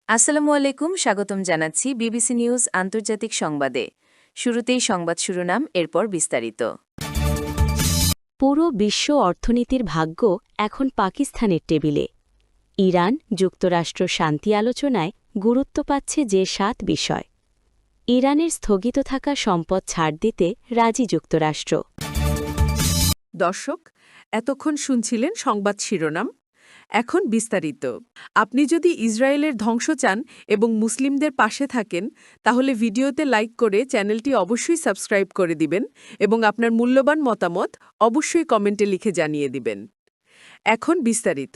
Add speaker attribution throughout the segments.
Speaker 1: আসসালামু আলাইকুম, স্বাগতম জানাচ্ছি বিবিসি নিউজ আন্তর্জাতিক সংবাদে। শুরুতেই সংবাদ শিরোনাম, এরপর বিস্তারিত।
Speaker 2: পুরো বিশ্ব অর্থনীতির ভাগ্য এখন পাকিস্তানের টেবিলে। ইরান যুক্তরাষ্ট্র শান্তি আলোচনায় গুরুত্ব পাচ্ছে যে 7 বিষয়। ইরানের স্থগিত থাকা সম্পদ ছাড় দিতে রাজি যুক্তরাষ্ট্র।
Speaker 3: দর্শক, এতক্ষণ শুনছিলেন সংবাদ শিরোনাম। এখন বিস্তারিত। আপনি যদি ইসরায়েলের ধ্বংস চান এবং মুসলিমদের পাশে থাকেন, তাহলে ভিডিওতে লাইক করে চ্যানেলটি অবশ্যই সাবস্ক্রাইব করে দিবেন এবং আপনার মূল্যবান মতামত অবশ্যই কমেন্টে লিখে জানিয়ে দিবেন। এখন বিস্তারিত।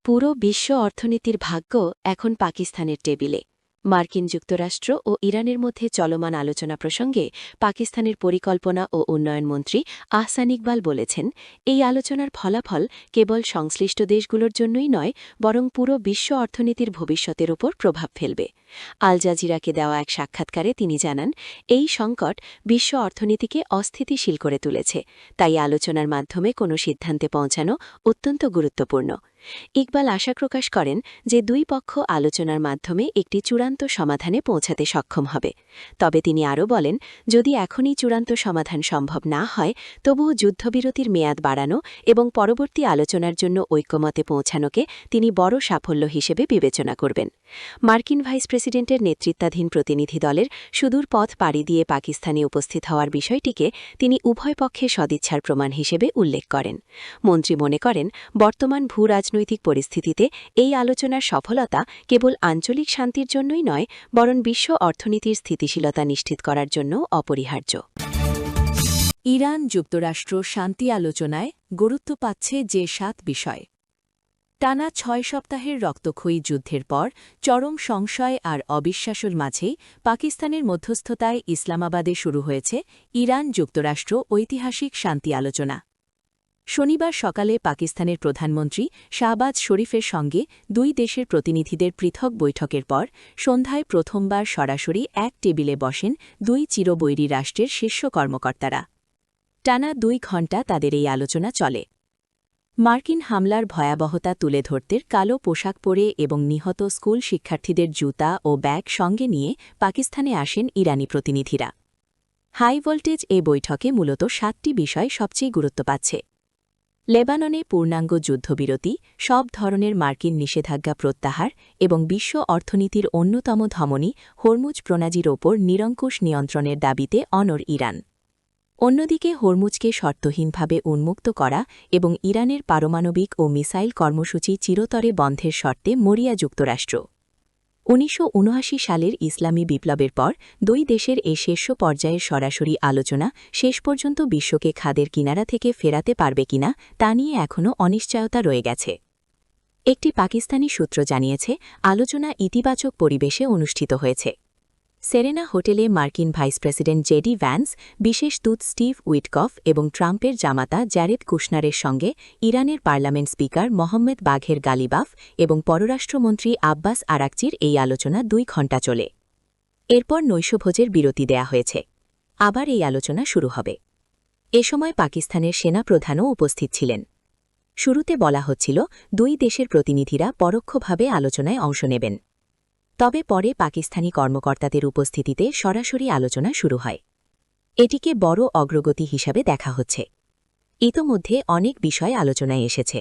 Speaker 2: পুরো বিশ্ব অর্থনীতির ভাগ্য এখন পাকিস্তানের টেবিলে। মার্কিন যুক্তরাষ্ট্র ও ইরানের মধ্যে চলমান আলোচনা প্রসঙ্গে পাকিস্তানের পরিকল্পনা ও উন্নয়ন মন্ত্রী আহসান ইকবাল বলেছেন, এই আলোচনার ফলাফল কেবল সংশ্লিষ্ট দেশগুলোর জন্যই নয়, বরং পুরো বিশ্ব অর্থনীতির ভবিষ্যতের ওপর প্রভাব ফেলবে। আল জাজিরাকে দেওয়া এক সাক্ষাৎকারে তিনি জানান, এই সংকট বিশ্ব অর্থনীতিকে অস্থিতিশীল করে তুলেছে, তাই আলোচনার মাধ্যমে কোনো সিদ্ধান্তে পৌঁছানো অত্যন্ত গুরুত্বপূর্ণ। ইকবাল আশা প্রকাশ করেন যে দুই পক্ষ আলোচনার মাধ্যমে একটি চূড়ান্ত সমাধানে পৌঁছাতে সক্ষম হবে। তবে তিনি আরও বলেন, যদি এখনই চূড়ান্ত সমাধান সম্ভব না হয়, তবুও যুদ্ধবিরতির মেয়াদ বাড়ানো এবং পরবর্তী আলোচনার জন্য ঐক্যমতে পৌঁছানোকে তিনি বড় সাফল্য হিসেবে বিবেচনা করবেন। মার্কিন ভাইস প্রেসিডেন্টের নেতৃত্বাধীন প্রতিনিধি দলের সুদূর পথ পাড়ি দিয়ে পাকিস্তানে উপস্থিত হওয়ার বিষয়টিকে তিনি উভয় পক্ষের সদিচ্ছার প্রমাণ হিসেবে উল্লেখ করেন। মন্ত্রী মনে করেন, বর্তমান ভূরাজনৈতিক পরিস্থিতিতে এই আলোচনার সফলতা কেবল আঞ্চলিক শান্তির জন্যই নয়, বরং বিশ্ব অর্থনীতির স্থিতিশীলতা নিশ্চিত করার জন্য অপরিহার্য।
Speaker 1: ইরান যুক্তরাষ্ট্র শান্তি আলোচনায় গুরুত্ব পাচ্ছে যে 7 বিষয়। টানা 6 সপ্তাহের রক্তক্ষয়ী যুদ্ধের পর চরম সংশয় আর অবিশ্বাসের মাঝেই পাকিস্তানের মধ্যস্থতায় ইসলামাবাদে শুরু হয়েছে ইরান যুক্তরাষ্ট্র ঐতিহাসিক শান্তি আলোচনা। শনিবার সকালে পাকিস্তানের প্রধানমন্ত্রী শাহবাজ শরীফের সঙ্গে দুই দেশের প্রতিনিধিদের পৃথক বৈঠকের পর সন্ধ্যায় প্রথমবার সরাসরি এক টেবিলে বসেন দুই চিরবৈরী রাষ্ট্রের শীর্ষ কর্মকর্তারা। টানা 2 ঘণ্টা তাদের এই আলোচনা চলে। মার্কিন হামলার ভয়াবহতা তুলে ধরতে কালো পোশাক পরে এবং নিহত স্কুল শিক্ষার্থীদের জুতা ও ব্যাগ সঙ্গে নিয়ে পাকিস্তানে আসেন ইরানি প্রতিনিধিরা। হাই ভোল্টেজ এ বৈঠকে মূলত 7টি বিষয় সবচেয়ে গুরুত্ব পাচ্ছে। লেবাননে পূর্ণাঙ্গ যুদ্ধবিরতি, সব ধরনের মার্কিন নিষেধাজ্ঞা প্রত্যাহার এবং বিশ্ব অর্থনীতির অন্যতম ধমনী হরমুজ প্রণালীর ওপর নিরঙ্কুশ নিয়ন্ত্রণের দাবিতে অনড় ইরান। অন্যদিকে হরমুজকে শর্তহীনভাবে উন্মুক্ত করা এবং ইরানের পারমাণবিক ও মিসাইল কর্মসূচি চিরতরে বন্ধের শর্তে মরিয়া যুক্তরাষ্ট্র। 1979 সালের ইসলামী বিপ্লবের পর দুই দেশের এ শীর্ষ পর্যায়ের সরাসরি আলোচনা শেষ পর্যন্ত বিশ্বকে খাদের কিনারা থেকে ফেরাতে পারবে কিনা তা নিয়ে এখনও অনিশ্চয়তা রয়ে গেছে। একটি পাকিস্তানি সূত্র জানিয়েছে, আলোচনা ইতিবাচক পরিবেশে অনুষ্ঠিত হয়েছে। সেরেনা হোটেলে মার্কিন ভাইস প্রেসিডেন্ট জেডি ভ্যান্স, বিশেষ দূত স্টিভ উইটকফ এবং ট্রাম্পের জামাতা জ্যারেড কুশনারের সঙ্গে ইরানের পার্লামেন্ট স্পিকার মোহাম্মদ বাঘের গালিবাফ এবং পররাষ্ট্রমন্ত্রী আব্বাস আরাকচির এই আলোচনা 2 ঘণ্টা চলে। এরপর নৈশভোজের বিরতি দেয়া হয়েছে। আবার এই আলোচনা শুরু হবে। এ সময় পাকিস্তানের সেনাপ্রধানও উপস্থিত ছিলেন। শুরুতে বলা হচ্ছিল, দুই দেশের প্রতিনিধিরা পরোক্ষভাবে আলোচনায় অংশ নেবেন। তবে পরে পাকিস্তানি কর্মকর্তাদের উপস্থিতিতে সরাসরি আলোচনা শুরু হয়। এটিকে বড় অগ্রগতি হিসাবে দেখা হচ্ছে। ইতোমধ্যে অনেক বিষয় আলোচনায় এসেছে।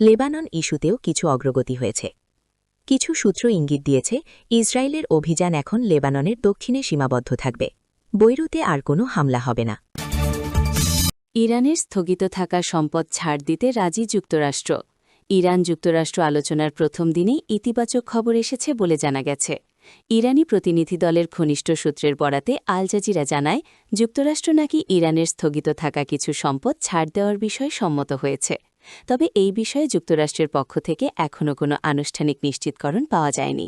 Speaker 1: লেবানন ইস্যুতেও কিছু অগ্রগতি হয়েছে। কিছু সূত্র ইঙ্গিত দিয়েছে, ইসরায়েলের অভিযান এখন লেবাননের দক্ষিণে সীমাবদ্ধ থাকবে। বৈরুতে আর কোনো হামলা হবে না। ইরানের স্থগিত থাকা সম্পদ ছাড় দিতে রাজি যুক্তরাষ্ট্র। ইরান যুক্তরাষ্ট্র আলোচনার প্রথম দিনেই ইতিবাচক খবর এসেছে বলে জানা গেছে। ইরানি প্রতিনিধি দলের ঘনিষ্ঠ সূত্রের বরাতে আল জাজিরা জানায়, যুক্তরাষ্ট্র নাকি ইরানের স্থগিত থাকা কিছু সম্পদ ছাড় দেওয়ার বিষয়ে সম্মত হয়েছে। তবে এই বিষয়ে যুক্তরাষ্ট্রের পক্ষ থেকে এখনও কোনো আনুষ্ঠানিক নিশ্চিতকরণ পাওয়া যায়নি।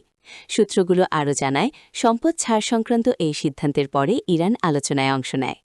Speaker 1: সূত্রগুলো আরও জানায়, সম্পদ ছাড় সংক্রান্ত এই সিদ্ধান্তের পরে ইরান আলোচনায় অংশ নেয়।